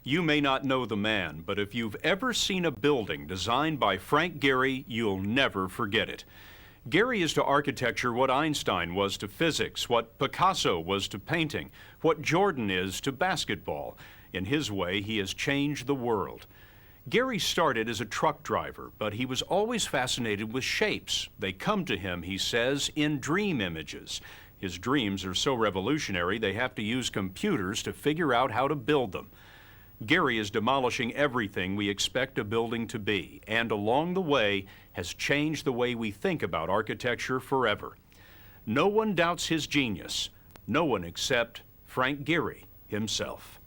You may not know the man, but if you've ever seen a building designed by Frank Gehry, you'll never forget it. Gehry is to architecture what Einstein was to physics, what Picasso was to painting, what Jordan is to basketball. In his way, he has changed the world. Gehry started as a truck driver, but he was always fascinated with shapes. They come to him, he says, in dream images. His dreams are so revolutionary, they have to use computers to figure out how to build them. Gehry is demolishing everything we expect a building to be, and along the way has changed the way we think about architecture forever. No one doubts his genius, no one except Frank Gehry himself.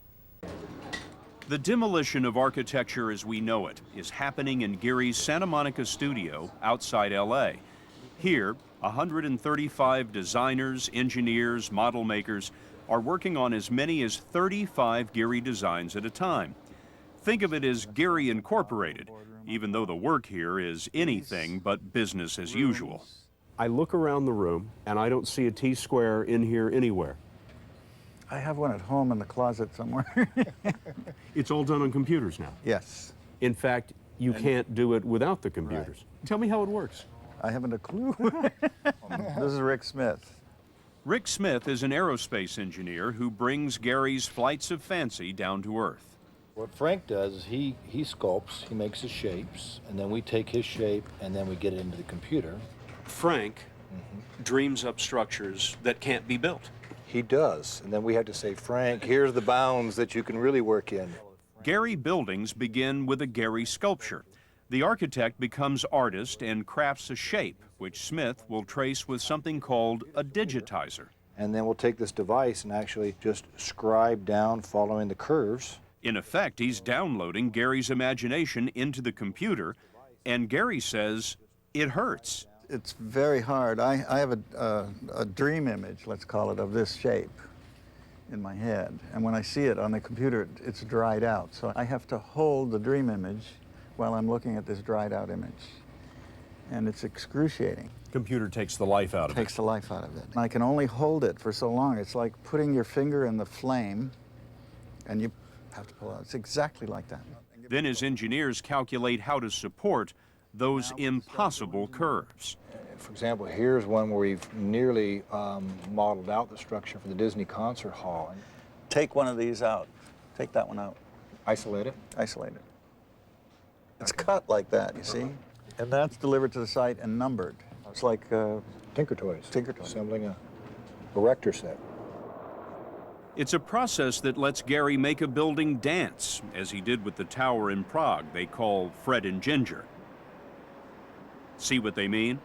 The demolition of architecture as we know it is happening in Gehry's Santa Monica studio outside LA. Here, 135 designers, engineers, model makers are working on as many as 35 Gehry designs at a time. Think of it as Gehry Incorporated, even though the work here is anything but business as usual. I look around the room and I don't see a T-square in here anywhere. I have one at home in the closet somewhere. It's all done on computers now. Yes. In fact, you can't do it without the computers. Right. Tell me how it works. I haven't a clue. This is Rick Smith. Rick Smith is an aerospace engineer who brings Gehry's flights of fancy down to earth. What Frank does is he sculpts, he makes the shapes, and then we take his shape and then we get it into the computer. Frank dreams up structures that can't be built. He does, and then we have to say, Frank, here's the bounds that you can really work in. Gehry buildings begin with a Gehry sculpture. The architect becomes artist and crafts a shape, which Smith will trace with something called a digitizer. And then we'll take this device and actually just scribe down following the curves. In effect, he's downloading Gehry's imagination into the computer, and Gehry says it hurts. It's very hard. I have a dream image, let's call it, of this shape in my head. And when I see it on the computer, it's dried out. So I have to hold the dream image while I'm looking at this dried out image. And it's excruciating. Computer takes the life out of it. Takes the life out of it. And I can only hold it for so long. It's like putting your finger in the flame and you have to pull out. It's exactly like that. Then his engineers calculate how to support those impossible curves. For example, here's one where we've nearly modeled out the structure for the Disney Concert Hall. Take one of these out. Take that one out. Isolate it. Isolate it. It's cut like that, you see? And that's delivered to the site and numbered. It's like Tinker Toys. Tinker Toys. Assembling a Erector set. It's a process that lets Gehry make a building dance, as he did with the tower in Prague they call Fred and Ginger. See what they mean?